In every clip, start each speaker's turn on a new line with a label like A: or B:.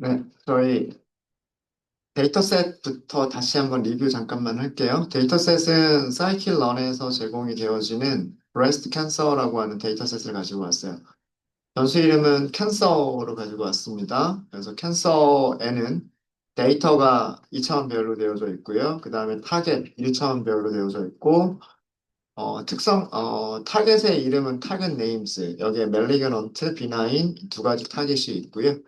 A: 네, 저희 데이터셋부터 다시 한번 리뷰 잠깐만 할게요. 데이터셋은 사이클런에서 제공이 되어지는 브레스트 캔서라고 하는 데이터셋을 가지고 왔어요. 변수 이름은 캔서로 가지고 왔습니다. 그래서 캔서에는 데이터가 2차원 배열로 되어져 있고요. 그 다음에 타겟 1차원 배열로 되어져 있고, 타겟의 이름은 타겟 네임스. 여기에 멜리그넌트, 비나인 두 가지 타겟이 있고요.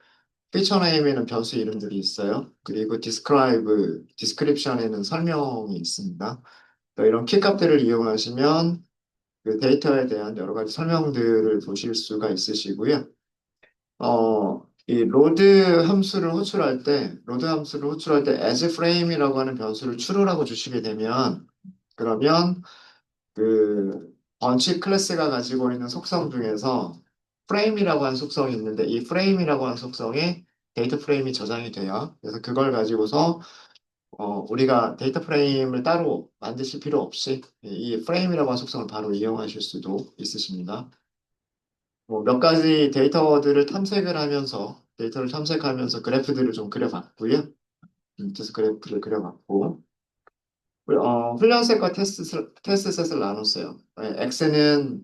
A: 피처 네임에는 변수 이름들이 있어요. 그리고 디스크립션에는 설명이 있습니다. 이런 키값들을 이용하시면 그 데이터에 대한 여러 가지 설명들을 보실 수가 있으시고요. 이 로드 함수를 호출할 때 as frame이라고 하는 변수를 출력하고 주시게 되면, 그러면 그 번치 클래스가 가지고 있는 속성 중에서 프레임이라고 하는 속성이 있는데 이 프레임이라고 하는 속성에 데이터 프레임이 저장이 돼요. 그래서 그걸 가지고서 우리가 데이터 프레임을 따로 만드실 필요 없이 이 프레임이라고 하는 속성을 바로 이용하실 수도 있으십니다. 몇 가지 데이터를 탐색하면서 그래프들을 좀 그려봤고요. 그래서 그래프를 그려봤고 훈련셋과 테스트셋을 나눴어요. X는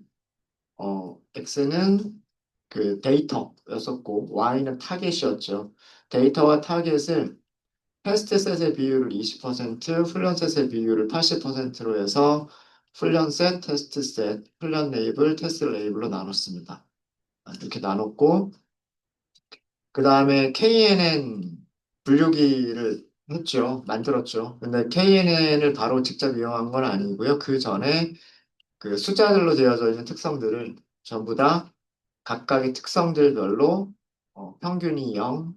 A: 그 데이터였었고, Y는 타겟이었죠. 데이터와 타겟을 테스트셋의 비율을 20%, 훈련셋의 비율을 80%로 해서 훈련셋, 테스트셋, 훈련 레이블, 테스트 레이블로 나눴습니다. 이렇게 나눴고, 그 다음에 KNN 분류기를 만들었죠. 근데 KNN을 바로 직접 이용한 건 아니고요. 그 전에 그 숫자들로 되어져 있는 특성들을 전부 다 각각의 특성들별로 평균이 0,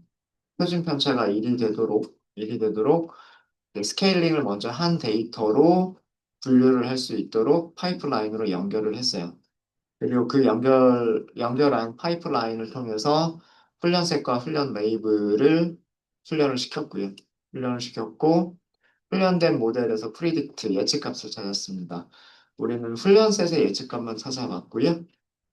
A: 표준 편차가 1이 되도록 스케일링을 먼저 한 데이터로 분류를 할 수 있도록 파이프라인으로 연결을 했어요. 그리고 그 연결한 파이프라인을 통해서 훈련셋과 훈련 레이블을 훈련을 시켰고요. 훈련을 시켰고, 훈련된 모델에서 프리딕트 예측값을 찾았습니다. 우리는 훈련셋의 예측값만 찾아봤고요.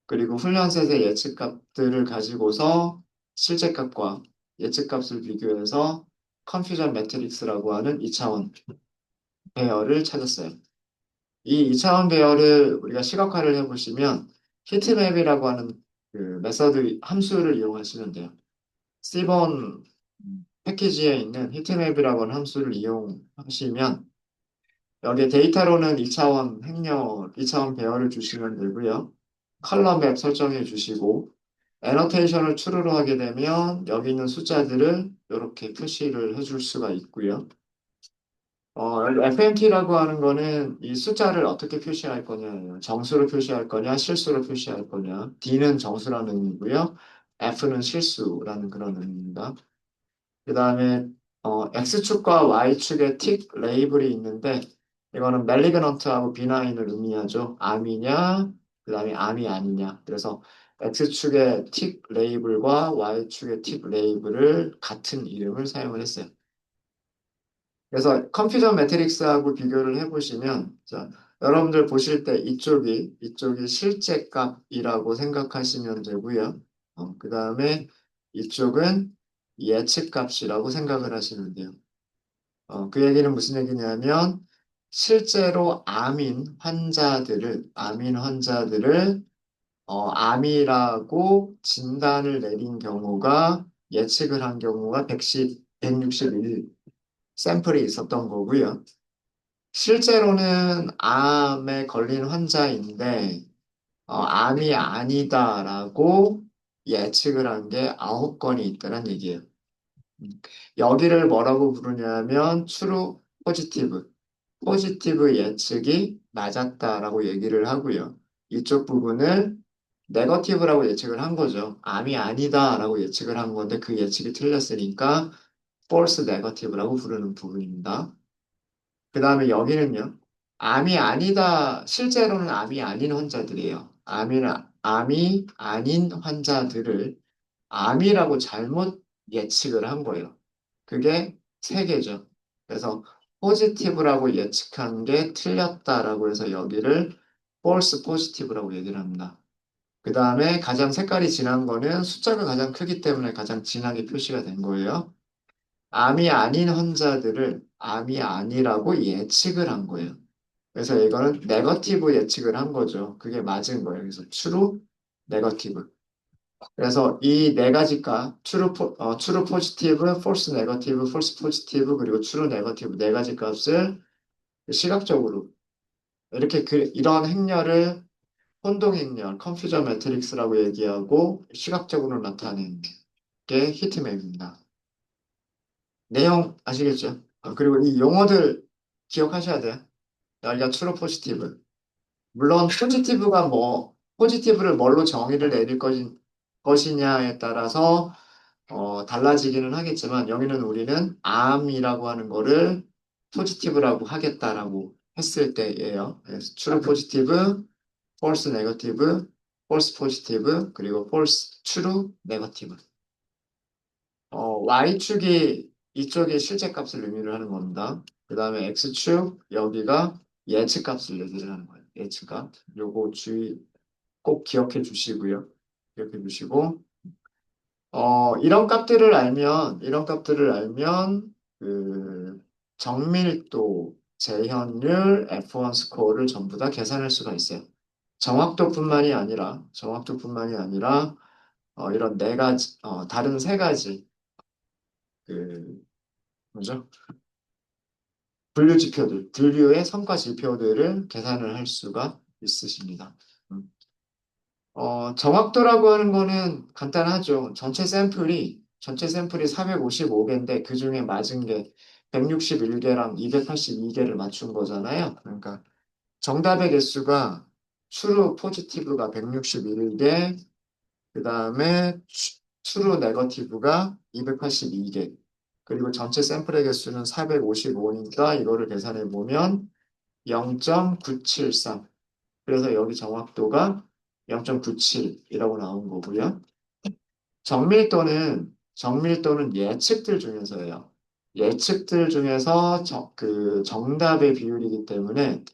A: 그리고 훈련셋의 예측값들을 가지고서 실제값과 예측값을 비교해서 컨퓨전 매트릭스라고 하는 2차원 배열을 찾았어요. 이 2차원 배열을 우리가 시각화를 해보시면 히트맵이라고 하는 그 메서드 함수를 이용하시면 돼요. C번 패키지에 있는 히트맵이라고 하는 함수를 이용하시면 여기에 데이터로는 2차원 배열을 주시면 되고요. 컬러 맵 설정해 주시고 애너테이션을 추르르 하게 되면 여기 있는 숫자들을 이렇게 표시를 해줄 수가 있고요. FMT라고 하는 거는 이 숫자를 어떻게 표시할 거냐, 정수로 표시할 거냐, 실수로 표시할 거냐. D는 정수라는 의미고요. F는 실수라는 그런 의미입니다. 그 다음에 X축과 Y축에 틱 레이블이 있는데 이거는 멜리그넌트하고 비나인을 의미하죠. 암이냐, 그 다음에 암이 아니냐. 그래서 X축의 틱 레이블과 Y축의 틱 레이블을 같은 이름을 사용을 했어요. 그래서 컴퓨전 매트릭스하고 비교를 해보시면, 자, 여러분들 보실 때 이쪽이 실제 값이라고 생각하시면 되고요. 그 다음에 이쪽은 예측 값이라고 생각을 하시면 돼요. 그 얘기는 무슨 얘기냐면, 실제로 암인 환자들을 암이라고 진단을 내린 경우가 예측을 한 경우가 161 샘플이 있었던 거고요. 실제로는 암에 걸린 환자인데 암이 아니다라고 예측을 한 게 9건이 있다는 얘기예요. 음. 여기를 뭐라고 부르냐면 true 포지티브 예측이 맞았다라고 얘기를 하고요. 이쪽 부분을 네거티브라고 예측을 한 거죠. 암이 아니다라고 예측을 한 건데 그 예측이 틀렸으니까 false negative라고 부르는 부분입니다. 그 다음에 여기는요. 실제로는 암이 아닌 환자들이에요. 암이 아닌 환자들을 암이라고 잘못 예측을 한 거예요. 그게 세 개죠. 그래서 포지티브라고 예측한 게 틀렸다라고 해서 여기를 false positive라고 얘기를 합니다. 그 다음에 가장 색깔이 진한 거는 숫자가 가장 크기 때문에 가장 진하게 표시가 된 거예요. 암이 아닌 환자들을 암이 아니라고 예측을 한 거예요. 그래서 이거는 네거티브 예측을 한 거죠. 그게 맞은 거예요. 그래서 true, 네거티브. 그래서 이 네 가지 값, true positive, false negative, false positive, 그리고 true negative 네 가지 값을 시각적으로 이렇게 이런 행렬을 혼동 행렬, 컨퓨전 매트릭스라고 얘기하고 시각적으로 나타내는 게 히트맵입니다. 내용 아시겠죠? 그리고 이 용어들 기억하셔야 돼요. 여기가 true positive. 물론 포지티브가 포지티브를 뭘로 정의를 내릴 것이냐에 따라서 달라지기는 하겠지만 여기는 우리는 암이라고 하는 거를 포지티브라고 하겠다라고 했을 때예요. 그래서 true positive, false negative, false positive, 그리고 false true negative. Y축이 이쪽이 실제 값을 의미를 하는 겁니다. 그 다음에 X축 여기가 예측값을 얘기를 하는 거예요. 예측값. 요거 주의 꼭 기억해 주시고요. 기억해 주시고 이런 값들을 알면 그 정밀도, 재현율, F1 스코어를 전부 다 계산할 수가 있어요. 정확도뿐만이 아니라 이런 네 가지, 다른 세 가지 그 뭐죠? 분류의 성과 지표들을 계산을 할 수가 있으십니다. 음. 정확도라고 하는 거는 간단하죠. 전체 샘플이 455개인데 그 중에 맞은 게 161개랑 282개를 맞춘 거잖아요. 그러니까 정답의 개수가 true positive가 161개, 그 다음에 true negative가 282개, 그리고 전체 샘플의 개수는 455니까 이거를 계산해 보면 0.973. 그래서 여기 정확도가 0.97이라고 나온 거고요. 정밀도는 예측들 중에서예요. 예측들 중에서 그 정답의 비율이기 때문에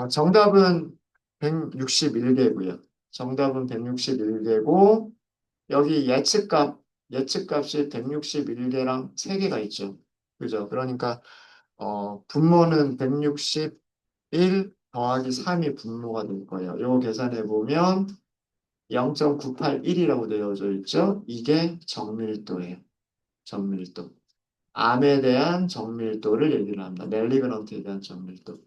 A: 정답은 161개고요. 정답은 161개고 여기 예측값이 161개랑 3개가 있죠. 그죠? 그러니까 분모는 161 더하기 3이 분모가 될 거예요. 이거 계산해 보면 0.981이라고 되어져 있죠. 이게 정밀도예요. 정밀도. 암에 대한 정밀도를 얘기를 합니다. 멜리그넌트에 대한 정밀도.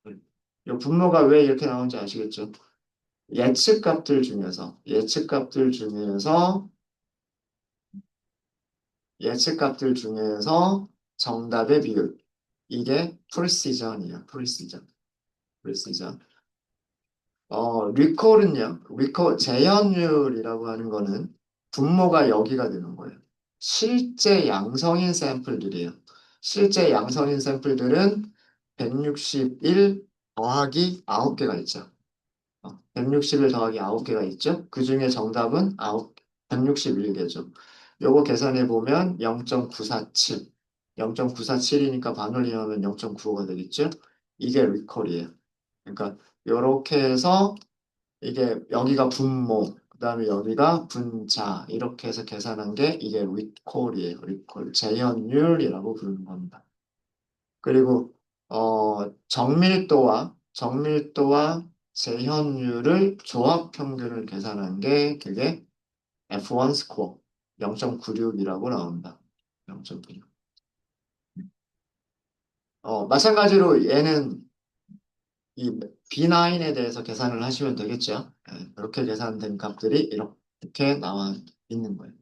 A: 이 분모가 왜 이렇게 나오는지 아시겠죠? 예측값들 중에서 정답의 비율. 이게 프리시전이에요. 프리시전. 재현율이라고 하는 거는 분모가 여기가 되는 거예요. 실제 양성인 샘플들이에요. 실제 양성인 샘플들은 161 더하기 9개가 있죠. 161 더하기 9개가 있죠. 그 중에 정답은 161개죠. 요거 계산해 보면 0.947. 0.947이니까 반올림하면 0.95가 되겠죠. 이게 리콜이에요. 그러니까 이렇게 해서 이게 여기가 분모, 그다음에 여기가 분자 이렇게 해서 계산한 게 이게 리콜이에요. 리콜 재현율이라고 부르는 겁니다. 그리고 정밀도와 재현율을 조합 평균을 계산한 게 그게 F1 스코어 0.96이라고 나온다. 0.96. 마찬가지로 얘는 이 B9에 대해서 계산을 하시면 되겠죠. 이렇게 계산된 값들이 이렇게 나와 있는 거예요.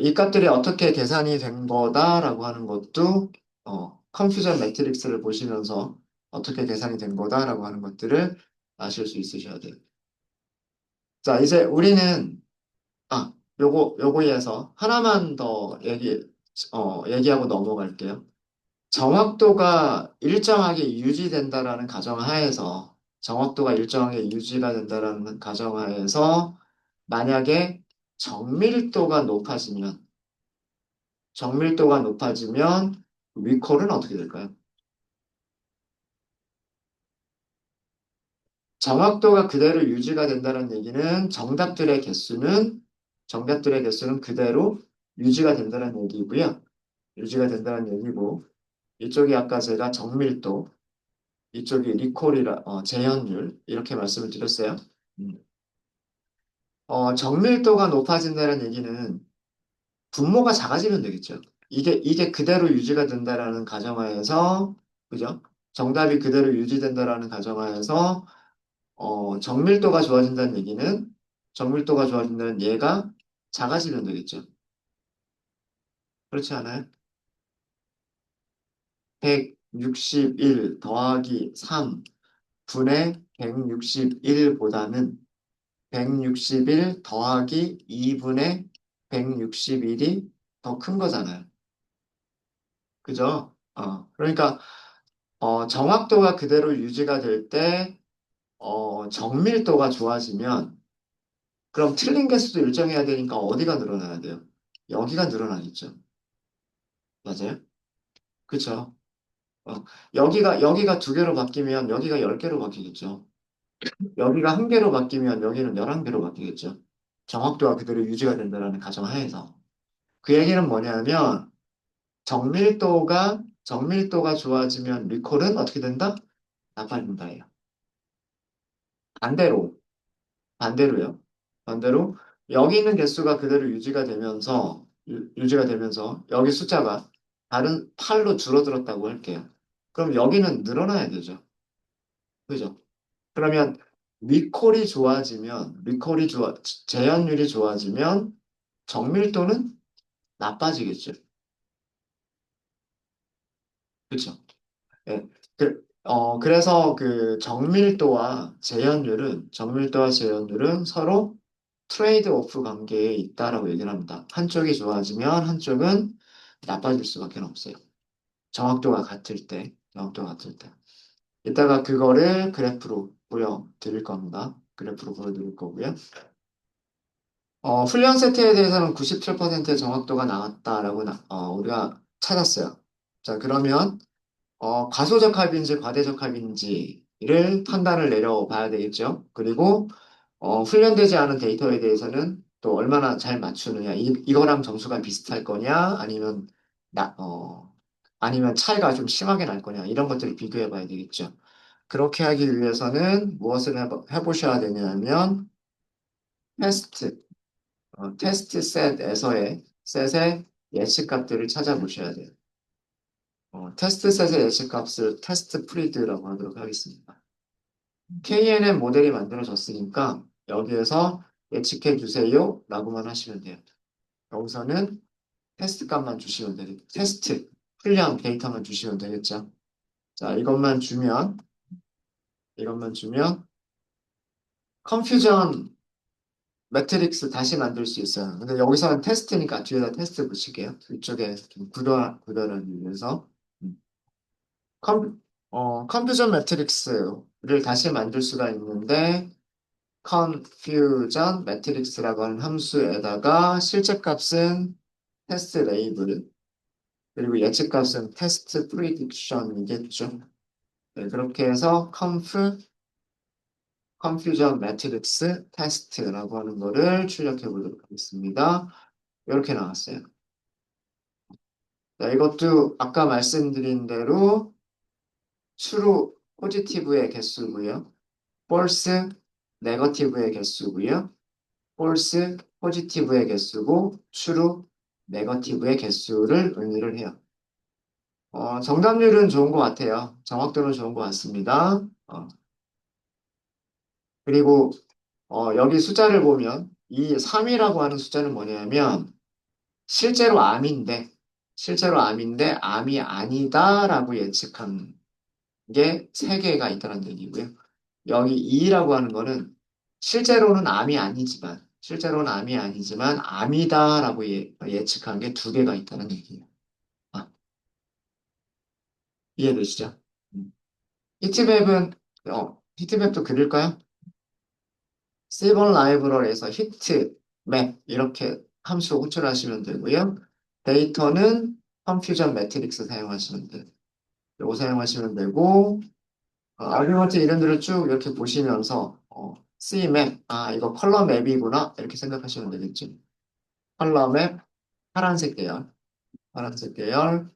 A: 이 값들이 어떻게 계산이 된 거다라고 하는 것도 컨퓨전 매트릭스를 보시면서 어떻게 계산이 된 거다라고 하는 것들을 아실 수 있으셔야 돼요. 자, 이제 우리는 요거에서 하나만 더 얘기하고 넘어갈게요. 정확도가 일정하게 유지된다라는 가정하에서 정확도가 일정하게 유지가 된다라는 가정하에서 만약에 정밀도가 높아지면 정밀도가 높아지면 리콜은 어떻게 될까요? 정확도가 그대로 유지가 된다는 얘기는 정답들의 개수는 그대로 유지가 된다는 얘기고요. 유지가 된다는 얘기고 이쪽이 아까 제가 정밀도, 이쪽이 재현율 이렇게 말씀을 드렸어요. 음. 정밀도가 높아진다는 얘기는 분모가 작아지면 되겠죠. 이게 그대로 유지가 된다라는 가정하에서, 그죠? 정답이 그대로 유지된다라는 가정하에서, 정밀도가 좋아진다는 얘기는, 정밀도가 좋아진다는 얘가 작아지면 되겠죠. 그렇지 않아요? 161 더하기 3 분의 161보다는 161 더하기 2분의 161이 더 큰 거잖아요. 그죠? 그러니까 정확도가 그대로 유지가 될 때, 정밀도가 좋아지면, 그럼 틀린 개수도 일정해야 되니까 어디가 늘어나야 돼요? 여기가 늘어나겠죠. 맞아요? 그쵸? 어, 여기가 두 개로 바뀌면 여기가 10개로 바뀌겠죠. 여기가 한 개로 바뀌면 여기는 11개로 바뀌겠죠. 정확도가 그대로 유지가 된다는 가정하에서. 그 얘기는 뭐냐면, 정밀도가 좋아지면 리콜은 어떻게 된다? 나빠진다예요. 반대로. 반대로요. 반대로 여기 있는 개수가 그대로 유지가 되면서 여기 숫자가 다른 8로 줄어들었다고 할게요. 그럼 여기는 늘어나야 되죠. 그죠? 그러면 재현율이 좋아지면 정밀도는 나빠지겠죠. 그렇죠? 예. 그래서 그 정밀도와 재현율은 서로 트레이드 오프 관계에 있다라고 얘기를 합니다. 한쪽이 좋아지면 한쪽은 나빠질 수밖에 없어요. 정확도가 같을 때. 이따가 그거를 그래프로 보여드릴 겁니다. 그래프로 보여드릴 거고요. 훈련 세트에 대해서는 97%의 정확도가 나왔다라고 우리가 찾았어요. 자, 그러면 과소적합인지 과대적합인지를 판단을 내려봐야 되겠죠. 그리고 훈련되지 않은 데이터에 대해서는 또 얼마나 잘 맞추느냐, 이거랑 점수가 비슷할 거냐, 나, 어, 아니면 차이가 좀 심하게 날 거냐, 이런 것들을 비교해 봐야 되겠죠. 그렇게 하기 위해서는 무엇을 해보셔야 되냐면, 테스트, 셋의 예측값들을 찾아보셔야 돼요. 테스트 셋의 예측값을 테스트 프리드라고 하도록 하겠습니다. KNN 모델이 만들어졌으니까 여기에서 예측해 주세요 라고만 하시면 돼요. 여기서는 테스트 값만 주시면 되겠죠. 훈련 데이터만 주시면 되겠죠. 자, 이것만 주면 컨퓨전 매트릭스 다시 만들 수 있어요. 근데 여기서는 테스트니까 뒤에다 테스트 붙일게요. 이쪽에 좀 구별을 위해서. 음. 컴퓨전 매트릭스를 다시 만들 수가 있는데 confusion 매트릭스라고 하는 함수에다가 실제 값은 테스트 레이블 그리고 예측 값은 테스트 프리딕션이겠죠. 네, 그렇게 해서 confusion 매트릭스 테스트라고 하는 거를 출력해 보도록 하겠습니다. 이렇게 나왔어요. 자, 이것도 아까 말씀드린 대로 true 포지티브의 개수고요. false 네거티브의 개수고요. false 포지티브의 개수고 true 네거티브의 개수를 의미를 해요. 정답률은 좋은 것 같아요. 정확도는 좋은 것 같습니다. 그리고 여기 숫자를 보면 이 3이라고 하는 숫자는 뭐냐면 실제로 암인데 암이 아니다라고 예측한 게 3개가 있다는 얘기고요. 여기 2라고 하는 거는 실제로는 암이 아니지만 암이다라고 예측한 게 2개가 있다는 얘기예요. 아, 이해되시죠? 음. 히트맵은 히트맵도 그릴까요? C1 라이브러리에서 히트맵 이렇게 함수 호출하시면 되고요. 데이터는 컴퓨전 매트릭스 사용하시면 돼요. 이거 사용하시면 되고 아규먼트 이름들을 쭉 이렇게 보시면서 CMap, 이거 컬러 맵이구나 이렇게 생각하시면 되겠죠. 컬러 맵, 파란색 계열, 파란색 계열.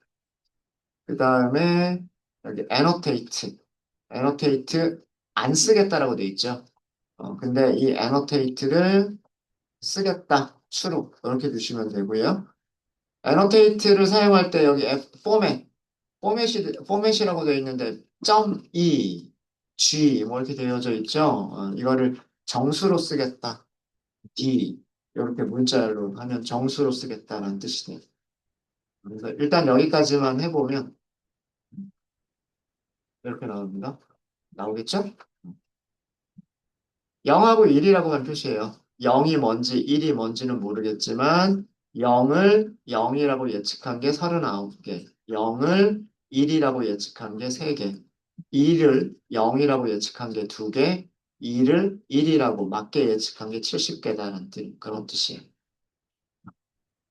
A: 그 다음에 여기 애노테이트 안 쓰겠다라고 돼 있죠. 근데 이 애노테이트를 쓰겠다, 추로 이렇게 두시면 되고요. 애노테이트를 사용할 때 여기 포맷이라고 되어 있는데 .e, g 뭐 이렇게 되어져 있죠. 이거를 정수로 쓰겠다, d 이렇게 문자로 하면 정수로 쓰겠다라는 뜻이 돼요. 그래서 일단 여기까지만 해보면 이렇게 나옵니다. 나오겠죠? 0하고 1이라고만 표시해요. 0이 뭔지 1이 뭔지는 모르겠지만 0을 0이라고 예측한 게 39개, 0을 1이라고 예측한 게 3개, 2를 0이라고 예측한 게 2개, 2를 1이라고 맞게 예측한 게 70개다라는 그런 뜻이에요.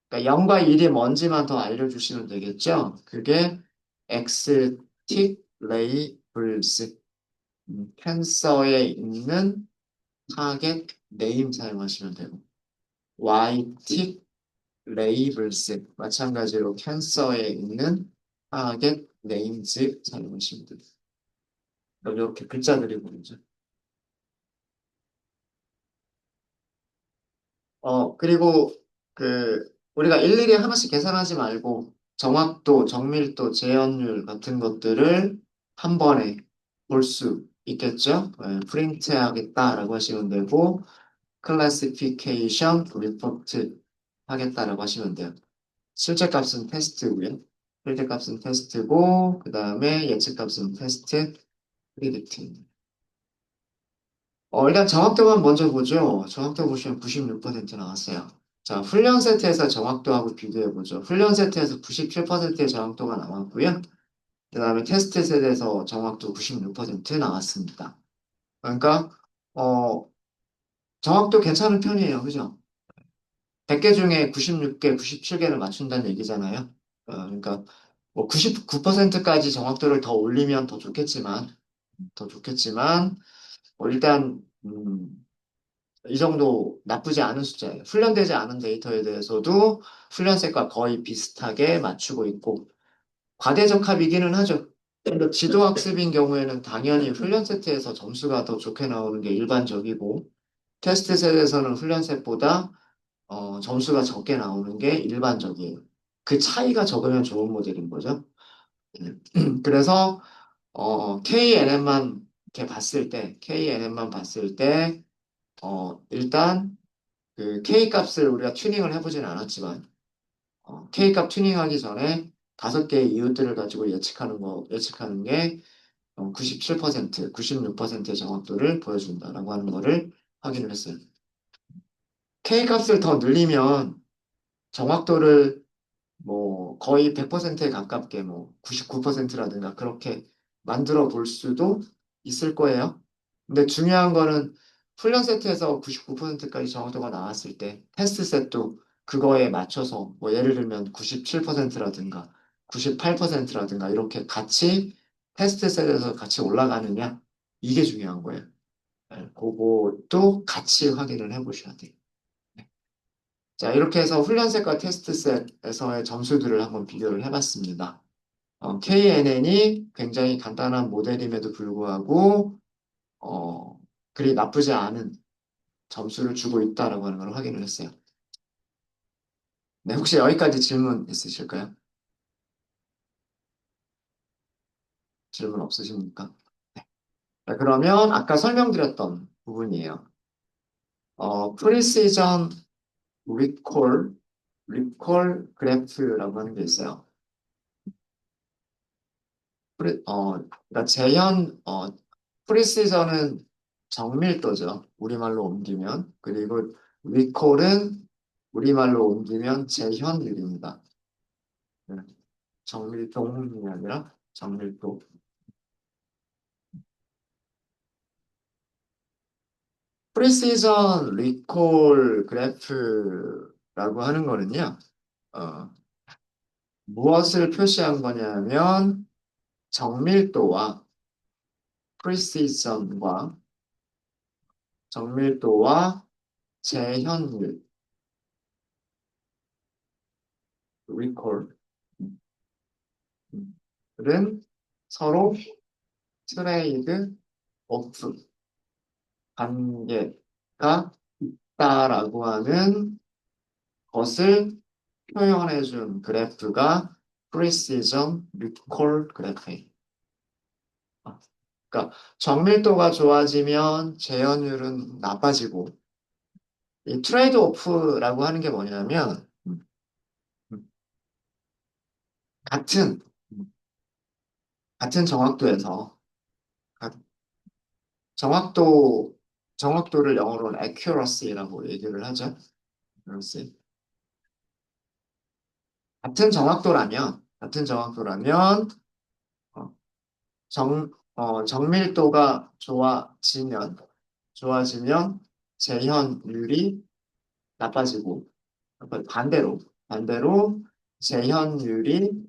A: 그러니까 0과 1이 뭔지만 더 알려주시면 되겠죠? 그게 X틱 레이블스, 캔서에 있는 타겟 네임 사용하시면 되고, YT 레이블스 마찬가지로 캔서에 있는 타겟 네임즈 사용하시면 됩니다. 이렇게 글자들이 보이죠. 그리고 우리가 일일이 하나씩 계산하지 말고 정확도, 정밀도, 재현율 같은 것들을 한 번에 볼 수 있겠죠. 프린트 하겠다라고 하시면 되고, 클래시피케이션 리포트 하겠다라고 하시면 돼요. 실제 값은 테스트고요. 실제 값은 테스트고, 그 다음에 예측 값은 테스트 프리딕트. 일단 정확도만 먼저 보죠. 정확도 보시면 96% 나왔어요. 자, 훈련 세트에서 정확도하고 비교해 보죠. 훈련 세트에서 97%의 정확도가 나왔고요. 그 다음에 테스트 세트에서 정확도 96% 나왔습니다. 그러니까, 어, 정확도 괜찮은 편이에요. 그죠? 100개 중에 96개, 97개를 맞춘다는 얘기잖아요. 그러니까 뭐 99%까지 정확도를 더 올리면 더 좋겠지만, 일단 이 정도 나쁘지 않은 숫자예요. 훈련되지 않은 데이터에 대해서도 훈련셋과 거의 비슷하게 맞추고 있고, 과대적합이기는 하죠. 근데 지도학습인 경우에는 당연히 훈련 세트에서 점수가 더 좋게 나오는 게 일반적이고, 테스트 셋에서는 훈련 셋보다 점수가 적게 나오는 게 일반적이에요. 그 차이가 적으면 좋은 모델인 거죠. 그래서 KNN만 봤을 때 일단 그 K 값을 우리가 튜닝을 해보진 않았지만 K 값 튜닝하기 전에 5개의 이웃들을 가지고 예측하는 게 97%, 96%의 정확도를 보여준다라고 하는 거를 확인을 했어요. K 값을 더 늘리면 정확도를 뭐 거의 100%에 가깝게 뭐 99%라든가 그렇게 만들어 볼 수도 있을 거예요. 근데 중요한 거는 훈련 세트에서 99%까지 정확도가 나왔을 때 테스트 셋도 그거에 맞춰서 뭐 예를 들면 97%라든가 98%라든가 이렇게 같이 테스트 셋에서 같이 올라가느냐 이게 중요한 거예요. 네, 그것도 같이 확인을 해보셔야 돼요. 자, 이렇게 해서 훈련셋과 테스트셋에서의 점수들을 한번 비교를 해봤습니다. KNN이 굉장히 간단한 모델임에도 불구하고, 그리 나쁘지 않은 점수를 주고 있다라고 하는 걸 확인을 했어요. 네, 혹시 여기까지 질문 있으실까요? 질문 없으십니까? 자, 그러면 아까 설명드렸던 부분이에요. 프리시전 리콜 그래프라고 하는 게 있어요. 그러니까 프리시저는 정밀도죠. 우리말로 옮기면. 그리고 리콜은 우리말로 옮기면 재현율입니다. 네, 정밀도이 아니라 정밀도. 프리시전 리콜 그래프라고 하는 거는요, 어, 무엇을 표시한 거냐면 정밀도와 precision과 정밀도와 재현율, recall, 은 서로 트레이드 오프 관계가 있다라고 하는 것을 표현해준 그래프가 precision recall 그래프예요. 그러니까 정밀도가 좋아지면 재현율은 나빠지고 이 트레이드 오프라고 하는 게 뭐냐면 같은 같은 정확도에서 가- 정확도 정확도를 영어로는 accuracy라고 얘기를 하죠. accuracy. 같은 정확도라면 어, 정밀도가 좋아지면 재현율이 나빠지고 반대로 재현율이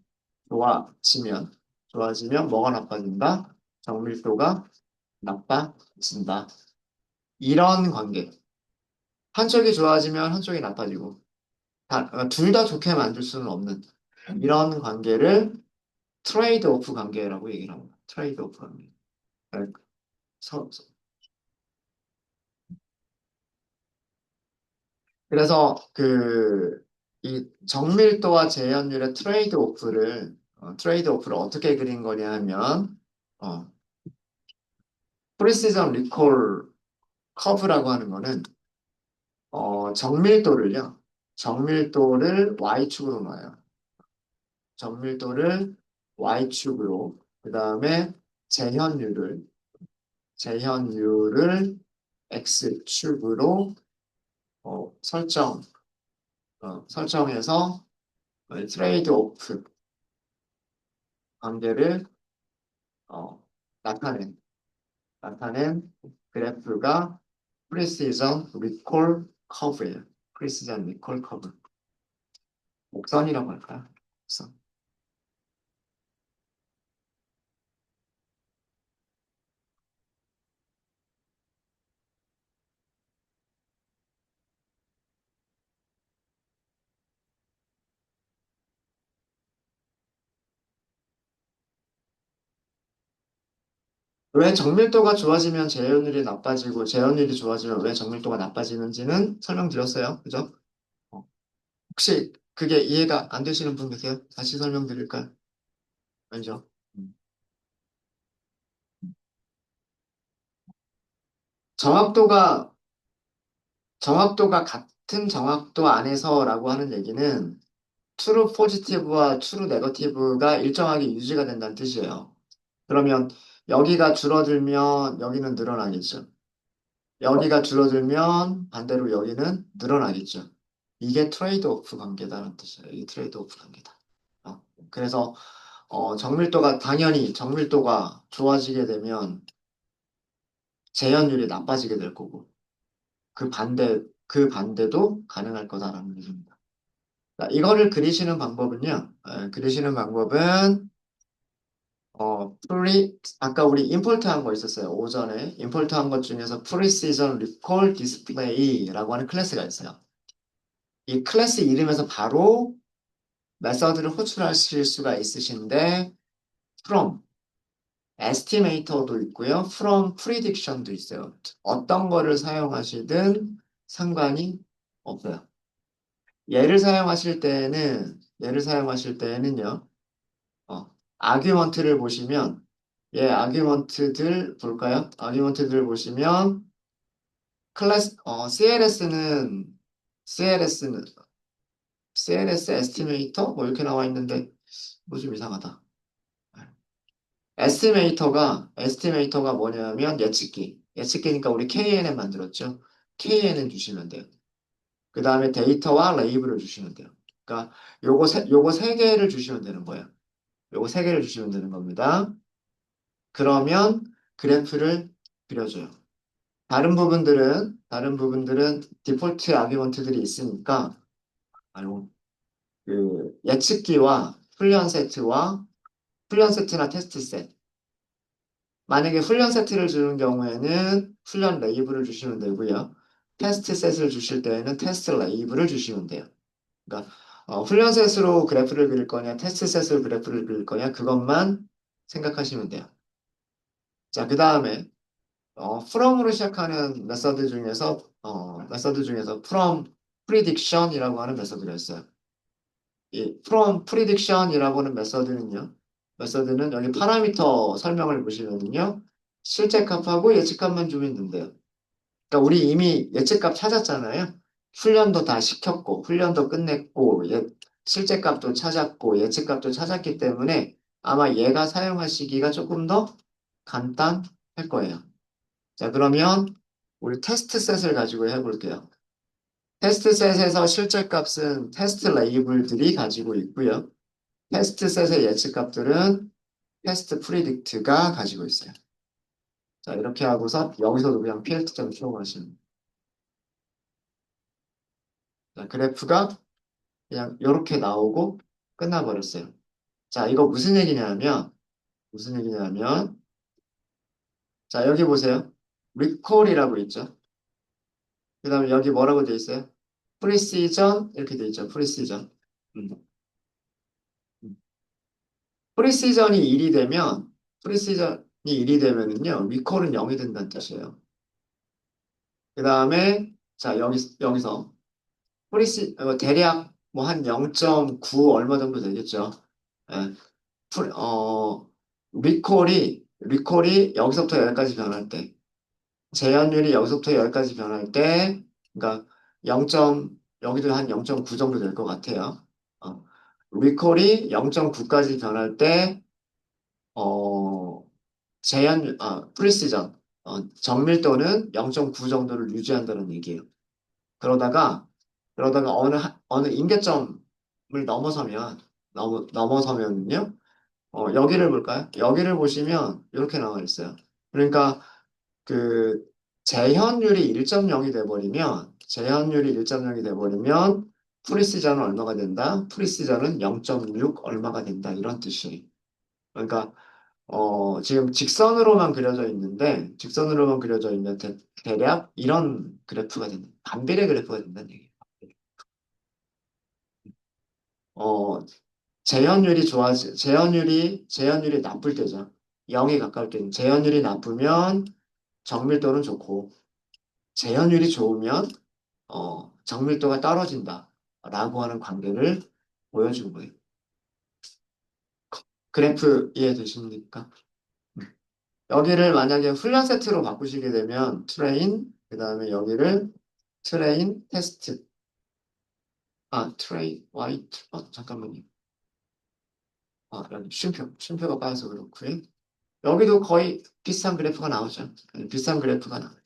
A: 좋아지면 뭐가 나빠진다? 정밀도가 나빠진다. 이런 관계. 한쪽이 좋아지면 한쪽이 나빠지고 둘 다 좋게 만들 수는 없는 이런 관계를 트레이드 오프 관계라고 얘기를 합니다. 트레이드 오프 관계. 네, 서- 서- 그래서 이 정밀도와 재현율의 트레이드 오프를 어떻게 그린 거냐 하면 어, 프리시전 리콜 커브라고 하는 거는 정밀도를 Y축으로 놔요. 정밀도를 Y축으로 그 다음에 재현율을 X축으로 설정 설정해서 트레이드 오프 관계를 어, 나타낸 나타낸 그래프가 프리시전 리콜 커브예요. 프리시전 리콜 커브. 목선이라고 할까요? 목선. 왜 정밀도가 좋아지면 재현율이 나빠지고 재현율이 좋아지면 왜 정밀도가 나빠지는지는 설명드렸어요. 그죠? 어, 혹시 그게 이해가 안 되시는 분 계세요? 다시 설명드릴까요? 아니죠? 정확도가 정확도가 같은 정확도 안에서라고 하는 얘기는 true positive와 true negative가 일정하게 유지가 된다는 뜻이에요. 그러면 여기가 줄어들면 여기는 늘어나겠죠. 여기가 줄어들면 반대로 여기는 늘어나겠죠. 이게 트레이드 오프 관계다라는 뜻이에요. 이게 트레이드 오프 관계다. 어, 그래서 당연히 정밀도가 좋아지게 되면 재현율이 나빠지게 될 거고 그 반대도 가능할 거다라는 얘기입니다. 자, 이거를 그리시는 방법은 아까 우리 임포트 한 거 있었어요. 오전에 임포트 한 것 중에서 프리시전 리콜 디스플레이라고 하는 클래스가 있어요. 이 클래스 이름에서 바로 메서드를 호출하실 수가 있으신데 from estimator도 있고요. from prediction도 있어요. 어떤 거를 사용하시든 상관이 없어요. 얘를 사용하실 때는요. 아규먼트를 보시면 아규먼트들 볼까요? 아규먼트들 보시면 CLS는 CLS 에스티메이터 뭐 이렇게 나와 있는데 뭐 좀 이상하다. 에스티메이터가 뭐냐면 예측기니까 우리 KNN 만들었죠. KNN 주시면 돼요. 그 다음에 데이터와 레이블을 주시면 돼요. 그러니까 요거 세 개를 주시면 되는 거예요. 요거 세 개를 주시면 되는 겁니다. 그러면 그래프를 그려줘요. 다른 부분들은 디폴트 아규먼트들이 있으니까 아이고, 예측기와 훈련 세트나 테스트 셋 만약에 훈련 세트를 주는 경우에는 훈련 레이블을 주시면 되고요. 테스트 셋을 주실 때에는 테스트 레이블을 주시면 돼요. 그러니까 훈련 셋으로 그래프를 그릴 거냐, 테스트 셋으로 그래프를 그릴 거냐, 그것만 생각하시면 돼요. 자, 그 다음에 from으로 시작하는 메서드 중에서 from prediction이라고 하는 메서드가 있어요. 이 from prediction이라고 하는 메서드는 여기 파라미터 설명을 보시면은요, 실제 값하고 예측값만 주면 된대요. 그러니까 우리 이미 예측값 찾았잖아요. 훈련도 다 시켰고, 훈련도 끝냈고, 실제 값도 찾았고, 예측값도 찾았기 때문에 아마 얘가 사용하시기가 조금 더 간단할 거예요. 자, 그러면 우리 테스트 셋을 가지고 해볼게요. 테스트 셋에서 실제 값은 테스트 레이블들이 가지고 있고요. 테스트 셋의 예측 값들은 테스트 프리딕트가 가지고 있어요. 자, 이렇게 하고서 여기서도 그냥 필트점 추가하시면. 자, 그래프가 그냥 이렇게 나오고 끝나버렸어요. 자, 이거 무슨 얘기냐면, 자, 여기 보세요. 리콜이라고 있죠. 그 다음에 여기 뭐라고 돼 있어요? 프리시전 이렇게 돼 있죠. 프리시전. 음. 프리시전이 1이 되면 프리시전이 1이 되면은요. 리콜은 0이 된다는 뜻이에요. 그 다음에 자, 여기서 대략 뭐 한 0.9 얼마 정도 되겠죠. 예. 리콜이 여기서부터 여기까지 변할 때, 제한율이 여기서부터 여기까지 변할 때, 그러니까 0. 여기도 한 0.9 정도 될 것 같아요. 어, 리콜이 0.9까지 변할 때, 어, 프리시전, 정밀도는 0.9 정도를 유지한다는 얘기예요. 그러다가, 어느 임계점을 넘어서면요, 여기를 볼까요? 여기를 보시면 이렇게 나와 있어요. 그러니까 그 제현율이 1.0이 돼버리면 프리시전은 얼마가 된다? 프리시전은 0.6 얼마가 된다. 이런 뜻이에요. 그러니까 지금 직선으로만 그려져 있는 대략 이런 그래프가 된다. 반비례 그래프가 된다는 얘기예요. 어, 제현율이 나쁠 때죠. 0이 가까울 때는 제현율이 나쁘면 정밀도는 좋고 제현율이 좋으면 정밀도가 떨어진다라고 하는 관계를 보여준 거예요. 그래프 이해되십니까? 여기를 만약에 훈련 세트로 바꾸시게 되면 그다음에 여기를 트레인 테스트 잠깐만요. 여기 쉼표가 빠져서 그렇고요. 여기도 거의 비슷한 그래프가 나오죠. 비슷한 그래프가 나와요.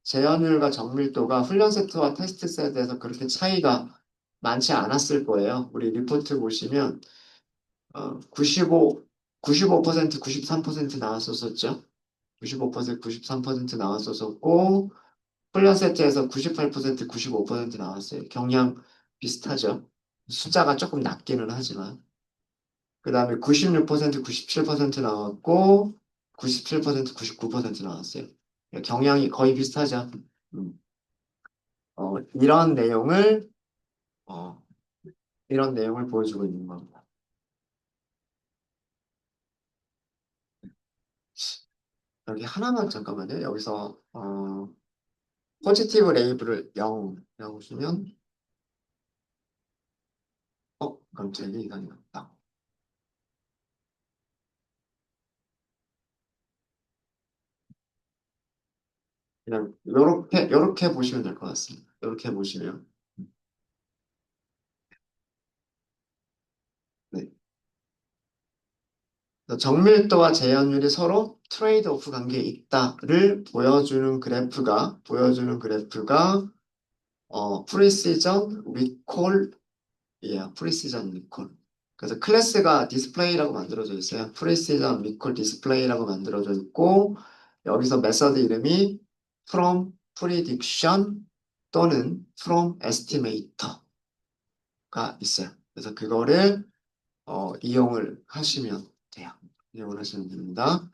A: 재현율과 정밀도가 훈련 세트와 테스트 세트에서 그렇게 차이가 많지 않았을 거예요. 우리 리포트 보시면 95%, 93% 나왔었었죠. 95%, 93% 나왔었었고 훈련 세트에서 98%, 95% 나왔어요. 경량 비슷하죠. 숫자가 조금 낮기는 하지만 그 다음에 96%, 97% 나왔고 97%, 99% 나왔어요. 경향이 거의 비슷하죠. 음. 어, 이런 내용을 어, 이런 내용을 보여주고 있는 겁니다. 여기 하나만 잠깐만요. 여기서 포지티브 레이블을 0이라고 주면 깜짝이야 이상이 났다. 그냥 요렇게 보시면 될 것 같습니다. 요렇게 보시면 네. 정밀도와 제한율이 서로 트레이드 오프 관계에 있다를 보여주는 그래프가 프리시전 리콜이에요. 프리시전 리콜. 그래서 클래스가 디스플레이라고 만들어져 있어요. 프리시전 리콜 디스플레이라고 만들어져 있고 여기서 메서드 이름이 from prediction 또는 from estimator가 있어요. 그래서 그거를 이용을 하시면 돼요. 이용을 하시면 됩니다.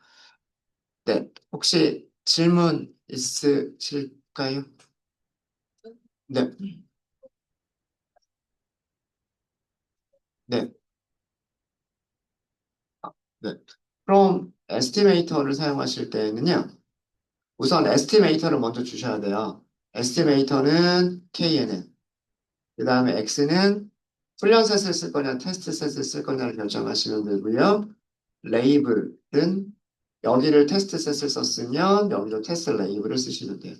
A: 네, 혹시 질문 있으실까요? 네, 네, 네. 그럼 에스티메이터를 사용하실 때는요, 우선 에스티메이터를 먼저 주셔야 돼요. 에스티메이터는 KNN, 그 다음에 X는 훈련셋을 쓸 거냐, 테스트셋을 쓸 거냐를 결정하시면 되고요. 레이블은 여기를 테스트셋을 썼으면 여기도 테스트 레이블을 쓰시면 돼요.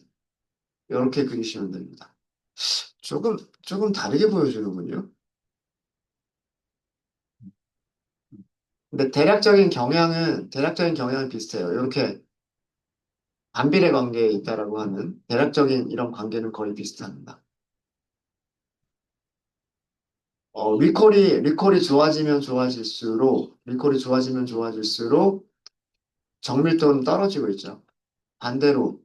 A: 이렇게 그리시면 됩니다. 조금 다르게 보여주는군요. 근데 대략적인 경향은 비슷해요. 이렇게 반비례 관계에 있다라고 하는 대략적인 이런 관계는 거의 비슷합니다. 리콜이 좋아지면 좋아질수록 정밀도는 떨어지고 있죠. 반대로,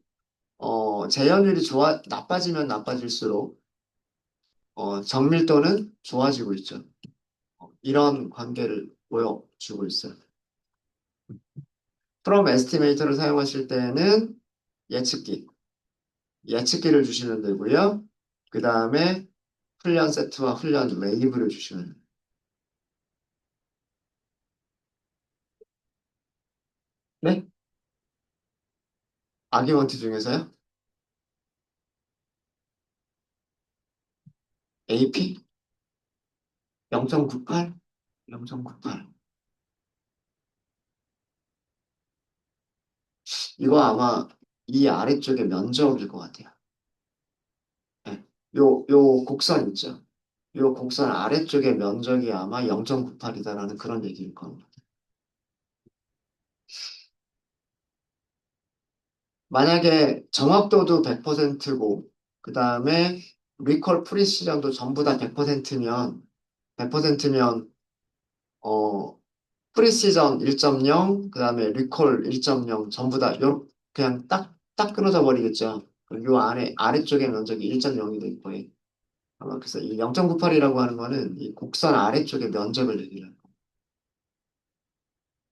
A: 재현율이 나빠지면 나빠질수록, 정밀도는 좋아지고 있죠. 이런 관계를 보여주고 있어요. 프롬 에스티메이터를 사용하실 때는 예측기, 예측기를 주시면 되고요. 그 다음에 훈련 세트와 훈련 레이블을 주시면 돼요. 네? 아기먼트 중에서요? AP 0.98? 0.98. 이거 아마 이 아래쪽에 면적일 것 같아요. 네. 요 곡선 있죠? 요 곡선 아래쪽에 면적이 아마 0.98이다라는 그런 얘기일 겁니다. 만약에 정확도도 100%고, 그 다음에 리콜 프리시전도 전부 다 100%면, 100%면, 어, 프리시전 1.0, 그 다음에 리콜 1.0, 전부 다 그냥 딱 끊어져 버리겠죠. 그리고 요 아래쪽에 면적이 1.0이 될 거예요. 아마 그래서 이 0.98이라고 하는 거는 이 곡선 아래쪽의 면적을 얘기해요.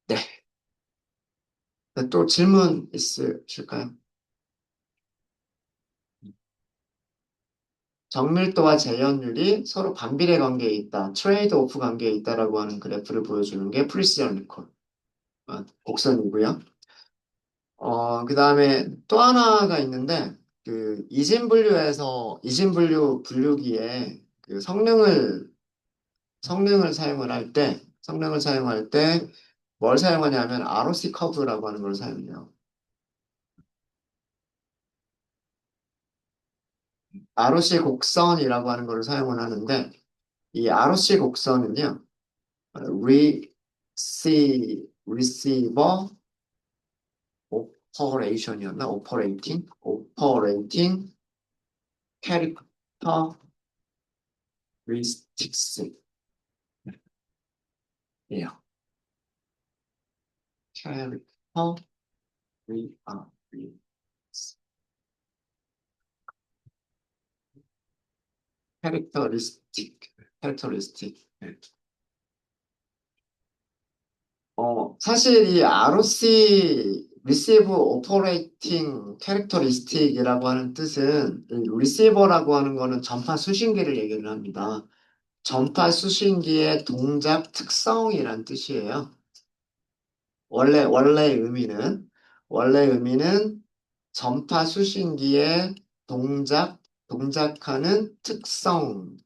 A: 네. 네, 또 질문 있으실까요? 정밀도와 재현율이 서로 반비례 관계에 있다, 트레이드 오프 관계에 있다라고 하는 그래프를 보여주는 게 프리시전 리콜 곡선이고요. 그 다음에 또 하나가 있는데 이진분류 분류기에 그 성능을 사용할 때 뭘 사용하냐면 ROC 커브라고 하는 걸 사용해요. ROC 곡선이라고 하는 걸 사용을 하는데 이 ROC 곡선은요, 리시버 오퍼레이팅 캐릭터리스틱스예요. 캐릭터 리 아, 리 캐릭터리스틱. 네. 사실 이 ROC Receive Operating Characteristic이라고 하는 뜻은 이 Receiver라고 하는 거는 전파 수신기를 얘기를 합니다. 전파 수신기의 동작 특성이란 뜻이에요. 원래 원래 의미는 전파 수신기의 동작하는 특성을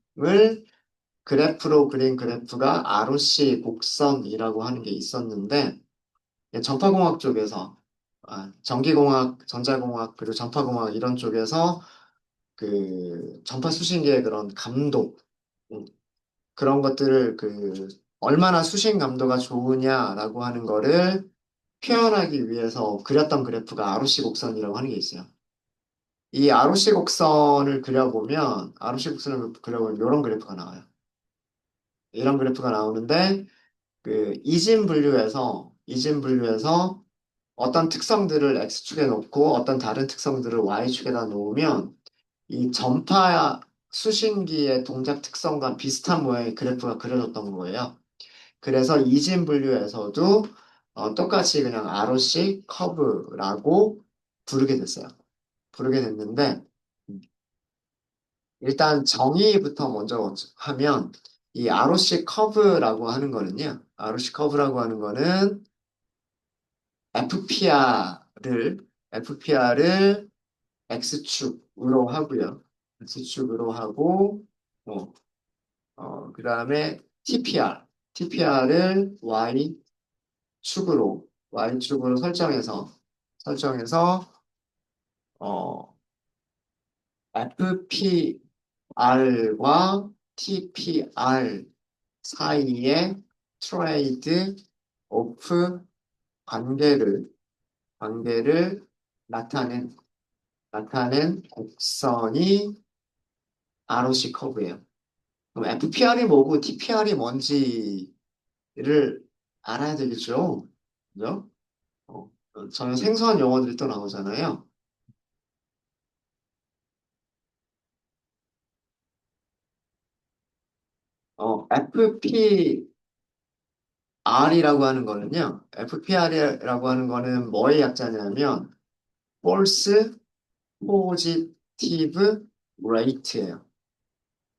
A: 그래프로 그린 그래프가 ROC 곡선이라고 하는 게 있었는데, 전파공학 쪽에서, 전기공학, 전자공학, 그리고 전파공학 이런 쪽에서 그 전파 수신기의 그런 감도, 음, 그런 것들을 얼마나 수신 감도가 좋으냐라고 하는 거를 표현하기 위해서 그렸던 그래프가 ROC 곡선이라고 하는 게 있어요. 이 ROC 곡선을 그려보면 이런 그래프가 나와요. 이런 그래프가 나오는데, 이진 분류에서 어떤 특성들을 X축에 놓고 어떤 다른 특성들을 Y축에다 놓으면 이 전파 수신기의 동작 특성과 비슷한 모양의 그래프가 그려졌던 거예요. 그래서 이진 분류에서도 똑같이 그냥 ROC 커브라고 부르게 됐어요. 부르게 됐는데 일단 정의부터 먼저 하면 이 ROC 커브라고 하는 거는요. ROC 커브라고 하는 거는 FPR을 X축으로 하고요. X축으로 하고 어, 그다음에 TPR을 Y축으로 설정해서 어, FPR과 TPR 사이의 트레이드 오프 관계를 나타낸 곡선이 ROC 커브예요. 그럼 FPR이 뭐고 TPR이 뭔지를 알아야 되겠죠? 그죠? 저는 생소한 용어들이 또 나오잖아요. FPR이라고 하는 거는요. FPR이라고 하는 거는 뭐의 약자냐면 False Positive Rate예요.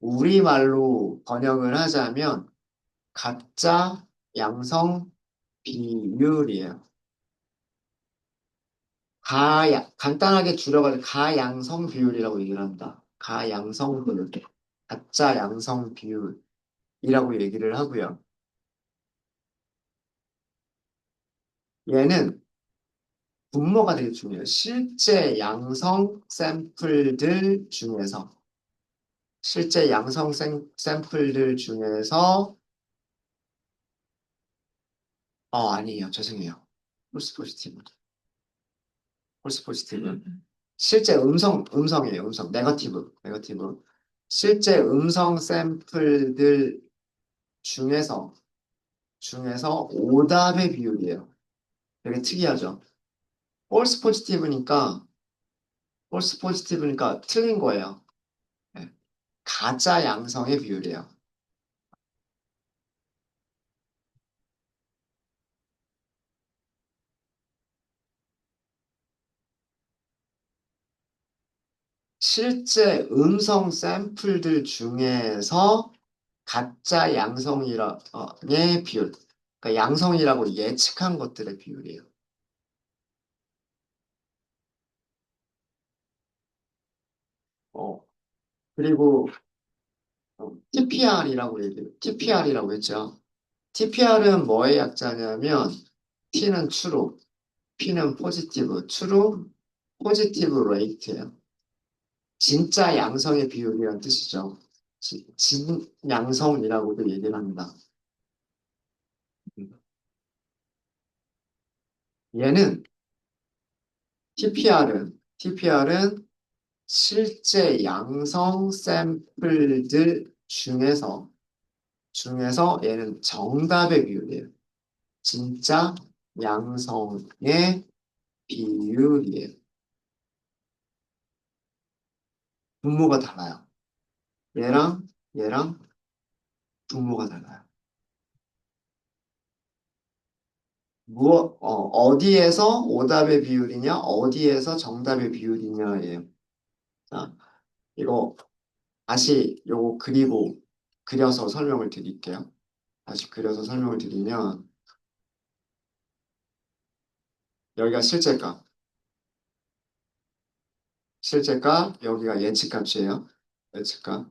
A: 우리말로 번역을 하자면 가짜 양성 비율이에요. 간단하게 줄여가지고 가양성 비율이라고 얘기를 한다. 가양성 비율, 가짜 양성 비율이라고 얘기를 하고요. 얘는 분모가 되게 중요해요. 실제 양성 샘플들 중에서 아니에요. 죄송해요. 폴스 포지티브. 폴스 포지티브. 실제 음성이에요. 네거티브. 실제 음성 샘플들 중에서 오답의 비율이에요. 되게 특이하죠. 폴스 포지티브니까, 폴스 포지티브니까 틀린 거예요. 네. 가짜 양성의 비율이에요. 실제 음성 샘플들 중에서 가짜 양성의 비율, 그러니까 양성이라고 예측한 것들의 비율이에요. 어, 그리고 TPR이라고 했죠. TPR은 뭐의 약자냐면 T는 true, P는 포지티브 레이트예요. 진짜 양성의 비율이란 뜻이죠. 진양성이라고도 얘기를 합니다. 얘는 TPR은 실제 양성 샘플들 중에서 얘는 정답의 비율이에요. 진짜 양성의 비율이에요. 분모가 달라요. 얘랑 분모가 달라요. 어디에서 오답의 비율이냐, 어디에서 정답의 비율이냐예요. 자, 이거 다시 요거 그려서 설명을 드릴게요. 다시 그려서 설명을 드리면 여기가 실제값, 여기가 예측값이에요. 예측값.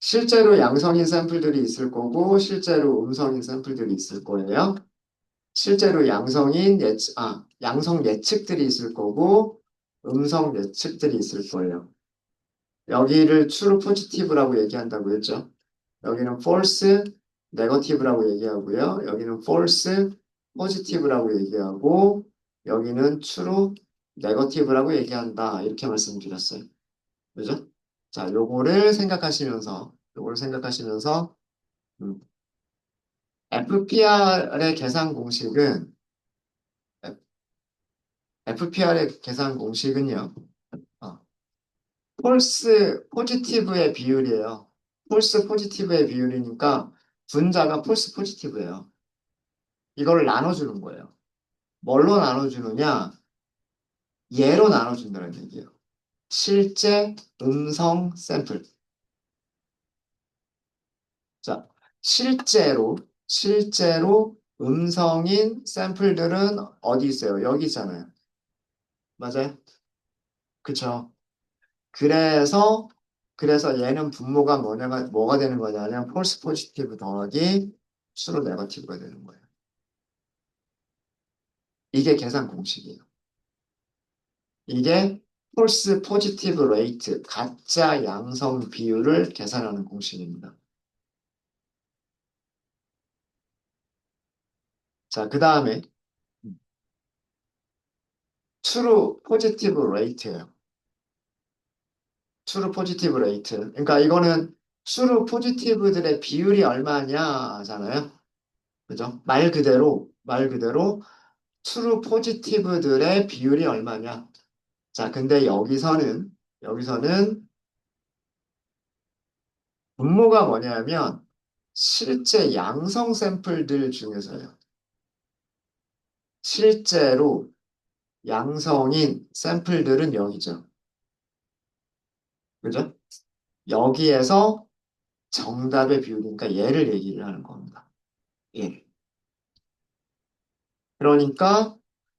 A: 실제로 양성인 샘플들이 있을 거고 실제로 음성인 샘플들이 있을 거예요. 실제로 양성 예측들이 있을 거고 음성 예측들이 있을 거예요. 여기를 true positive라고 얘기한다고 했죠. 여기는 false negative라고 얘기하고요. 여기는 false positive라고 얘기하고 여기는 true negative라고 얘기한다. 이렇게 말씀드렸어요. 그죠? 자, 요거를 생각하시면서 음, FPR의 계산 공식은 어, 폴스 포지티브의 비율이에요. 폴스 포지티브의 비율이니까 분자가 폴스 포지티브예요. 이거를 나눠주는 거예요. 뭘로 나눠주느냐? 얘로 나눠준다는 얘기예요. 실제 음성 샘플. 자, 실제로 음성인 샘플들은 어디 있어요? 여기 있잖아요. 맞아요? 그쵸? 그래서, 그래서 얘는 분모가 뭐가 되는 거냐면, 폴스 포지티브 더하기 트루 네거티브가 되는 거예요. 이게 계산 공식이에요. 이게 폴스 포지티브 레이트, 가짜 양성 비율을 계산하는 공식입니다. 자, 그 다음에 트루 포지티브 레이트예요. 트루 포지티브 레이트. 그러니까 이거는 트루 포지티브들의 비율이 얼마냐잖아요. 그죠? 말 그대로 트루 포지티브들의 비율이 얼마냐. 자, 근데 여기서는 분모가 뭐냐면 실제 양성 샘플들 중에서요. 실제로 양성인 샘플들은 여기죠. 그죠? 여기에서 정답의 비율이니까 얘를 얘기를 하는 겁니다. 예. 그러니까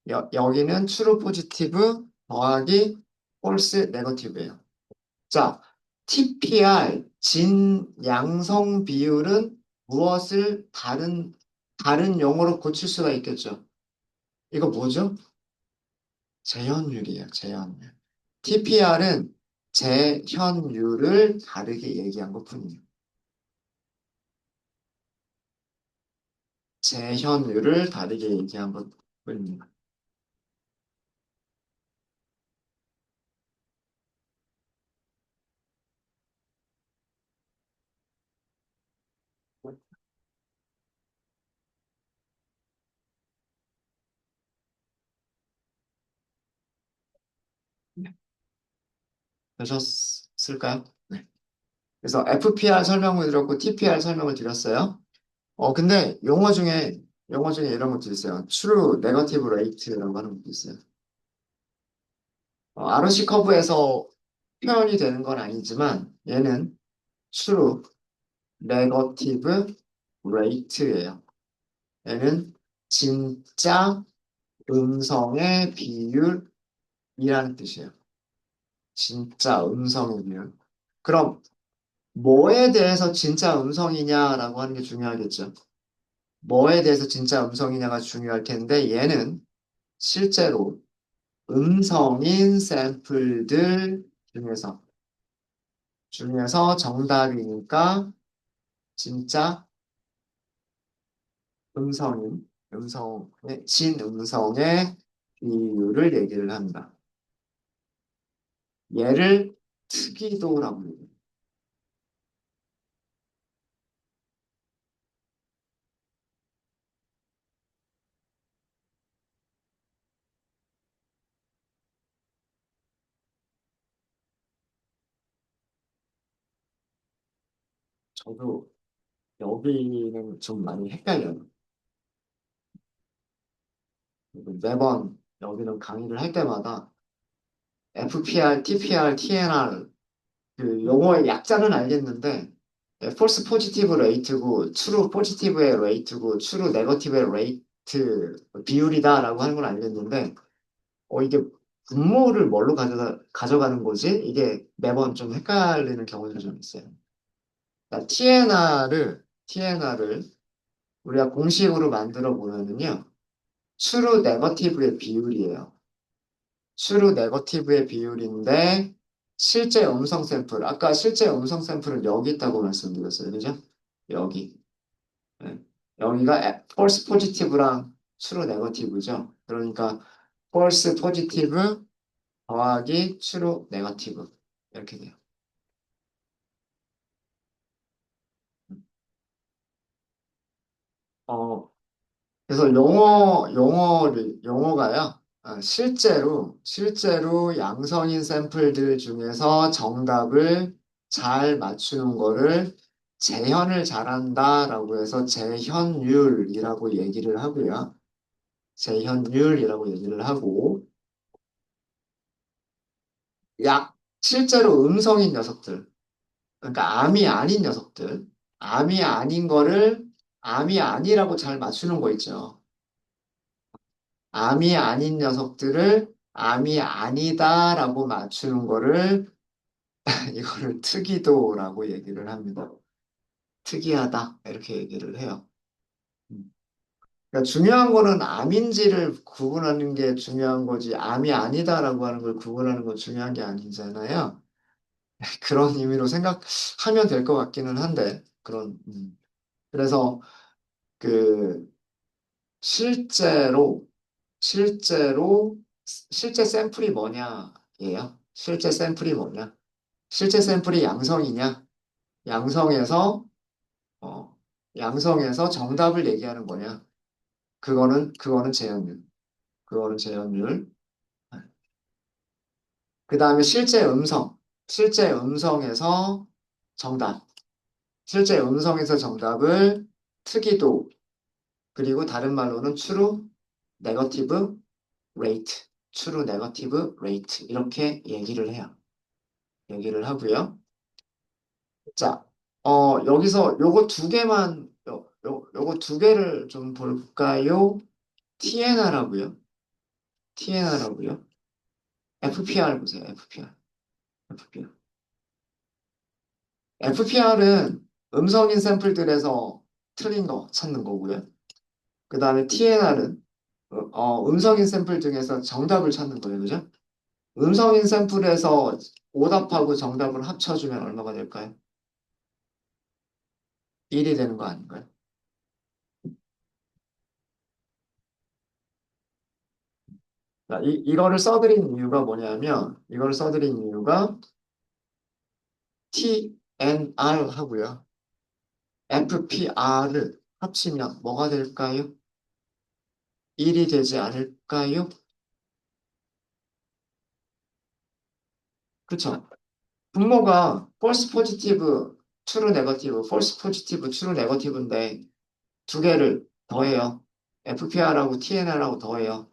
A: 여기는 true positive 더하기 false negative예요. 자, TPR 진양성 비율은 무엇을 다른 용어로 고칠 수가 있겠죠? 이거 뭐죠? 재현율이에요, 재현율. TPR은 재현율을 다르게 얘기한 것뿐이에요. 재현율을 다르게 얘기한 것뿐입니다. 되셨을까요? 네. 그래서 FPR 설명을 드렸고 TPR 설명을 드렸어요. 근데 용어 중에 이런 것도 있어요. True Negative Rate라고 하는 것도 있어요. RC 커브에서 표현이 되는 건 아니지만 얘는 True Negative Rate예요. 얘는 진짜 음성의 비율이라는 뜻이에요. 진짜 음성의 비율. 그럼 뭐에 대해서 진짜 음성이냐라고 하는 게 중요하겠죠. 뭐에 대해서 진짜 음성이냐가 중요할 텐데 얘는 실제로 음성인 샘플들 중에서 정답이니까 진짜 진음성의 비율을 얘기를 한다. 얘를 특이도라고 해요. 저도 여기는 좀 많이 헷갈려요. 매번 여기는 강의를 할 때마다 FPR, TPR, TNR 그 용어의 약자는 알겠는데 false positive rate고 true positive의 rate고 true negative의 rate 비율이다라고 하는 건 알겠는데 이게 분모를 뭘로 가져가는 거지? 이게 매번 좀 헷갈리는 경우들이 좀 있어요. 그러니까 TNR을 우리가 공식으로 만들어 보면은요. true negative의 비율이에요. true negative의 비율인데 실제 음성 샘플, 아까 실제 음성 샘플은 여기 있다고 말씀드렸어요. 그죠? 여기. 네. 여기가 false positive랑 true negative죠. 그러니까 false positive 더하기 true negative 이렇게 돼요. 어, 그래서 용어가요. 실제로 양성인 샘플들 중에서 정답을 잘 맞추는 거를 재현을 잘한다라고 해서 재현율이라고 얘기를 하고요. 재현율이라고 얘기를 하고, 약, 실제로 음성인 녀석들, 그러니까 암이 아닌 녀석들, 암이 아닌 거를 암이 아니라고 잘 맞추는 거 있죠. 암이 아닌 녀석들을 암이 아니다라고 맞추는 거를 이거를 특이도라고 얘기를 합니다. 특이하다 이렇게 얘기를 해요. 음. 그러니까 중요한 거는 암인지를 구분하는 게 중요한 거지 암이 아니다라고 하는 걸 구분하는 건 중요한 게 아니잖아요. 그런 의미로 생각하면 될 것 같기는 한데 그런 그래서 그 실제로 실제로 실제 샘플이 뭐냐예요. 실제 샘플이 뭐냐? 실제 샘플이 양성이냐? 양성에서 어, 양성에서 정답을 얘기하는 거냐? 그거는 재현율. 그거는 재현율. 그 다음에 실제 음성. 실제 음성에서 정답. 실제 음성에서 정답을 특이도. 그리고 다른 말로는 true, negative, rate. true, negative, rate. 이렇게 얘기를 해요. 얘기를 하고요. 자, 여기서 요거 두 개만, 요거 두 개를 좀 볼까요? TNR하고요. TNR하고요. FPR 보세요. FPR. FPR. FPR은 음성인 샘플들에서 틀린 거 찾는 거고요. 그 다음에 TNR은 음성인 샘플 중에서 정답을 찾는 거예요. 그죠? 음성인 샘플에서 오답하고 정답을 합쳐주면 얼마가 될까요? 1이 되는 거 아닌가요? 자, 이거를 써드린 이유가 뭐냐면, 이걸 써드린 이유가 TNR 하고요. FPR을 합치면 뭐가 될까요? 1이 되지 않을까요? 그쵸? 분모가 false positive, true negative, false positive, true negative인데 두 개를 더해요. FPR하고 TNR하고 더해요.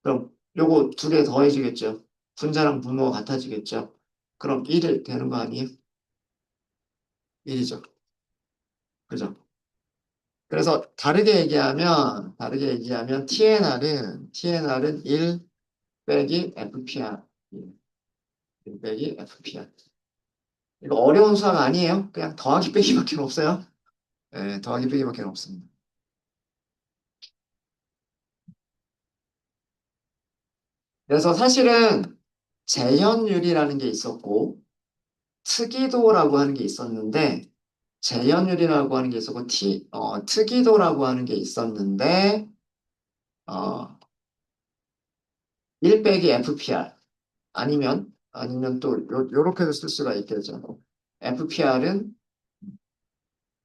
A: 그럼 요거 두 개 더해지겠죠? 분자랑 분모가 같아지겠죠? 그럼 1이 되는 거 아니에요? 1이죠. 그죠? 그래서 TNR은 1 빼기 FPR. 1 빼기 FPR. 이거 어려운 수학 아니에요. 그냥 더하기 빼기밖에 없어요. 네, 더하기 빼기밖에 없습니다. 그래서 사실은 재현율이라는 게 있었고 특이도라고 하는 게 있었는데 재현율이라고 하는 게 있었고 특이도라고 하는 게 있었는데 어, 1 빼기 FPR 아니면 또 요렇게도 쓸 수가 있겠죠. FPR은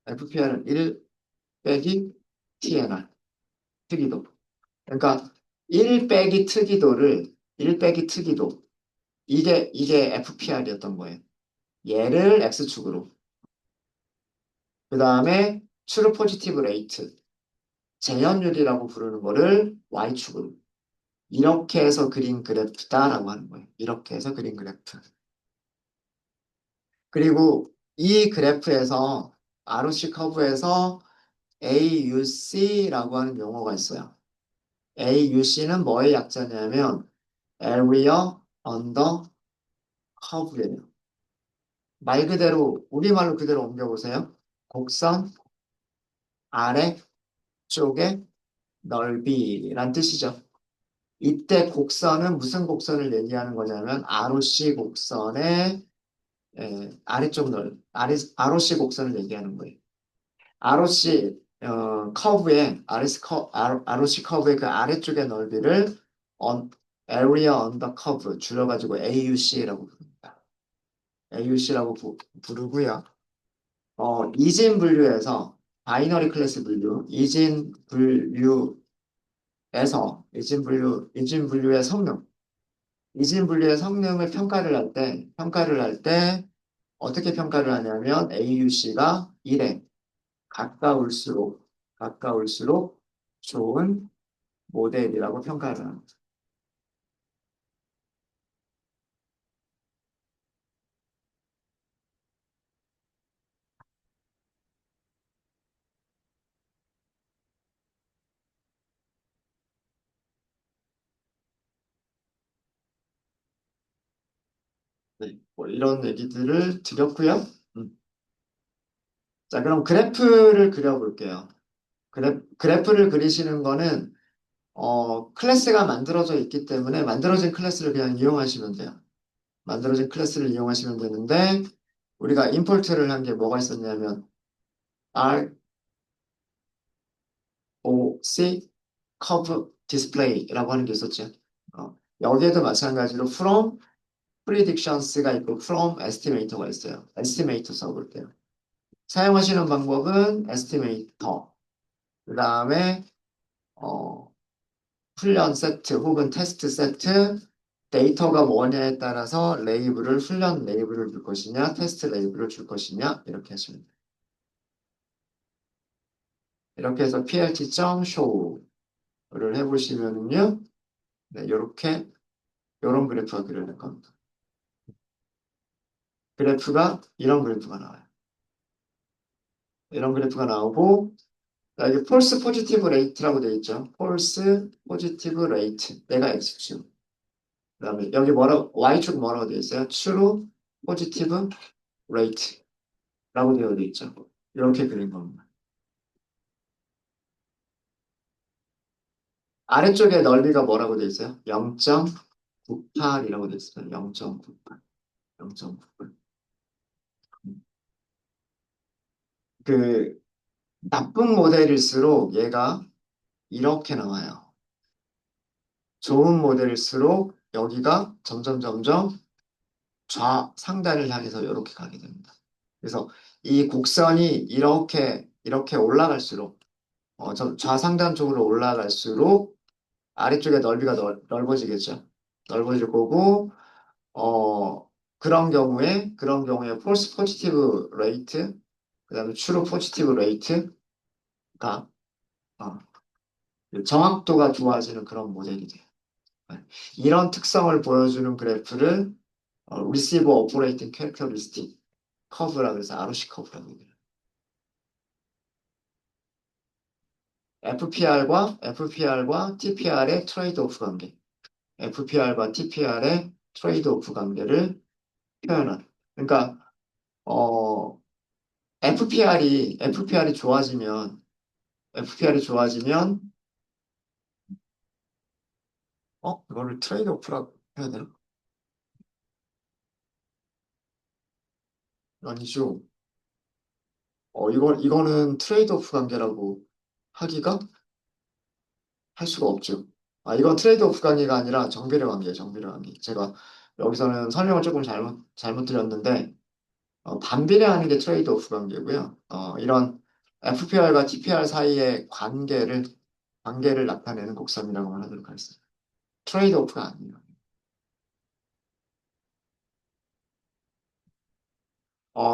A: FPR은 1 빼기 TNR 특이도. 그러니까 1 빼기 특이도를 1 빼기 특이도 이게 FPR이었던 거예요. 얘를 X축으로. 그 다음에 트루 포지티브 레이트, 재현율이라고 부르는 거를 Y축으로. 이렇게 해서 그린 그래프다라고 하는 거예요. 이렇게 해서 그린 그래프. 그리고 이 그래프에서 ROC 커브에서 AUC라고 하는 용어가 있어요. AUC는 뭐의 약자냐면 Area Under Curve예요. 말 그대로 우리말로 그대로 옮겨보세요. 곡선 아래쪽의 넓이란 뜻이죠. 이때 곡선은 무슨 곡선을 얘기하는 거냐면 ROC 곡선의 아래쪽 ROC 곡선을 얘기하는 거예요. ROC 커브의 ROC 커브의 그 아래쪽의 넓이를 Area Under Curve 줄여가지고 AUC라고 부릅니다. AUC라고 부르고요. 이진 분류에서 바이너리 클래스 분류, 이진 분류의 성능, 이진 분류의 성능을 평가를 할 때 어떻게 평가를 하냐면 AUC가 1에 가까울수록 좋은 모델이라고 평가를 합니다. 네, 뭐 이런 얘기들을 드렸고요. 음. 자, 그럼 그래프를 그려볼게요. 그래프를 그리시는 거는 클래스가 만들어져 있기 때문에 만들어진 클래스를 그냥 이용하시면 돼요. 만들어진 클래스를 이용하시면 되는데 우리가 임포트를 한 게 뭐가 있었냐면 ROC 커브 디스플레이라고 하는 게 있었죠. 여기에도 마찬가지로 from predictions가 있고 from estimator가 있어요. estimator 써볼게요. 사용하시는 방법은 estimator, 그 다음에 어, 훈련 세트 혹은 테스트 세트, 데이터가 뭐냐에 따라서 레이블을 훈련 레이블을 줄 것이냐, 테스트 레이블을 줄 것이냐 이렇게 하시면 돼요. 이렇게 해서 plt.show를 해보시면은요, 네, 이런 그래프가 그려질 겁니다. 이런 그래프가 나와요. 이런 그래프가 나오고, 자, 이게 폴스 포지티브 레이트라고 되어 있죠. 폴스 포지티브 레이트. 내가 X축. 그다음에 여기 Y축 뭐라고 되어 있어요? true 포지티브 레이트라고 되어 있죠. 이렇게 그린 겁니다. 아래쪽에 넓이가 뭐라고 되어 있어요? 0.98이라고 되어 있어요. 0.98. 0.98. 그 나쁜 모델일수록 얘가 이렇게 나와요. 좋은 모델일수록 여기가 점점 좌상단을 향해서 이렇게 가게 됩니다. 그래서 이 곡선이 이렇게 올라갈수록 좌상단 쪽으로 올라갈수록 아래쪽의 넓이가 넓어지겠죠. 넓어질 거고 그런 경우에 폴스 포지티브 레이트 그다음에 트루 포지티브 레이트가 어, 정확도가 좋아지는 그런 모델이 돼요. 네. 이런 특성을 보여주는 그래프를 Receive Operating Characteristic 커브라고 해서 ROC 커브라고 해요. FPR과 TPR의 트레이드오프 관계, FPR과 TPR의 트레이드오프 관계를 표현한. 그러니까 어, FPR이 좋아지면 이거를 트레이드오프라고 해야 되나? 아니죠. 이거는 트레이드오프 관계라고 하기가 할 수가 없죠. 이건 트레이드오프 관계가 아니라 정비례 관계예요. 정비례 관계. 제가 여기서는 설명을 조금 잘못 드렸는데 반비례하는 게 트레이드오프 관계고요. 이런 FPR과 TPR 사이의 관계를 나타내는 곡선이라고 하도록 하겠습니다. 트레이드오프가 아니에요.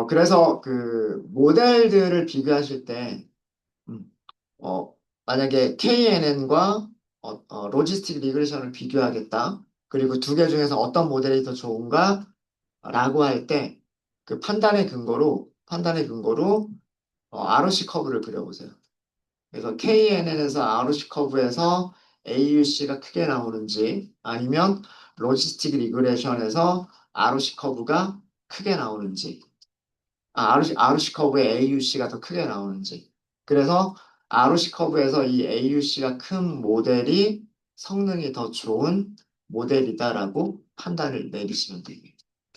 A: 그래서 그 모델들을 비교하실 때 음, 어, 만약에 KNN과 로지스틱 리그레션을 비교하겠다. 그리고 두 개 중에서 어떤 모델이 더 좋은가? 라고 할 때 그 판단의 근거로 ROC 커브를 그려보세요. 그래서 KNN에서 ROC 커브에서 AUC가 크게 나오는지 아니면 로지스틱 리그레션에서 ROC 커브가 크게 나오는지 ROC 커브에 AUC가 더 크게 나오는지. 그래서 ROC 커브에서 이 AUC가 큰 모델이 성능이 더 좋은 모델이다라고 판단을 내리시면 돼요.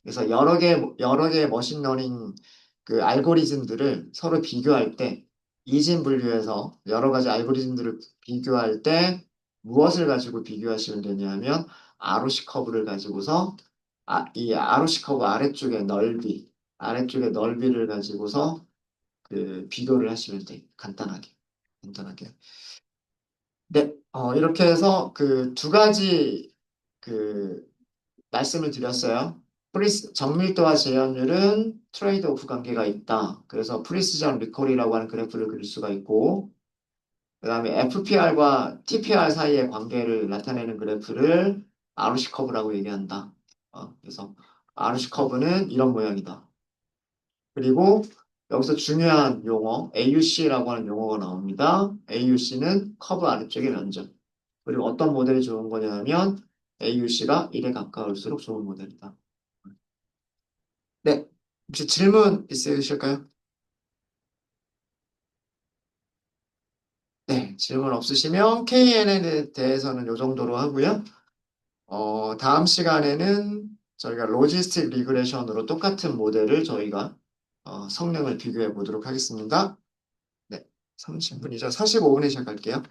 A: 그래서 여러 개의 머신러닝 그 알고리즘들을 서로 비교할 때 이진 분류에서 여러 가지 알고리즘들을 비교할 때 무엇을 가지고 비교하시면 되냐면 ROC 커브를 가지고서 이 ROC 커브 아래쪽의 넓이를 가지고서 그 비교를 하시면 돼요. 간단하게. 간단하게. 네, 이렇게 해서 그 두 가지 그 말씀을 드렸어요. 정밀도와 재현율은 트레이드 오프 관계가 있다. 그래서 프리시전 리콜이라고 하는 그래프를 그릴 수가 있고, 그 다음에 FPR과 TPR 사이의 관계를 나타내는 그래프를 RC 커브라고 얘기한다. 그래서 RC 커브는 이런 모양이다. 그리고 여기서 중요한 용어, AUC라고 하는 용어가 나옵니다. AUC는 커브 아래쪽의 면적. 그리고 어떤 모델이 좋은 거냐면 AUC가 1에 가까울수록 좋은 모델이다. 네. 혹시 질문 있으실까요? 네. 질문 없으시면 KNN에 대해서는 이 정도로 하고요. 다음 시간에는 저희가 로지스틱 리그레션으로 똑같은 모델을 저희가 성능을 비교해 보도록 하겠습니다. 네. 30분이죠. 45분에 시작할게요.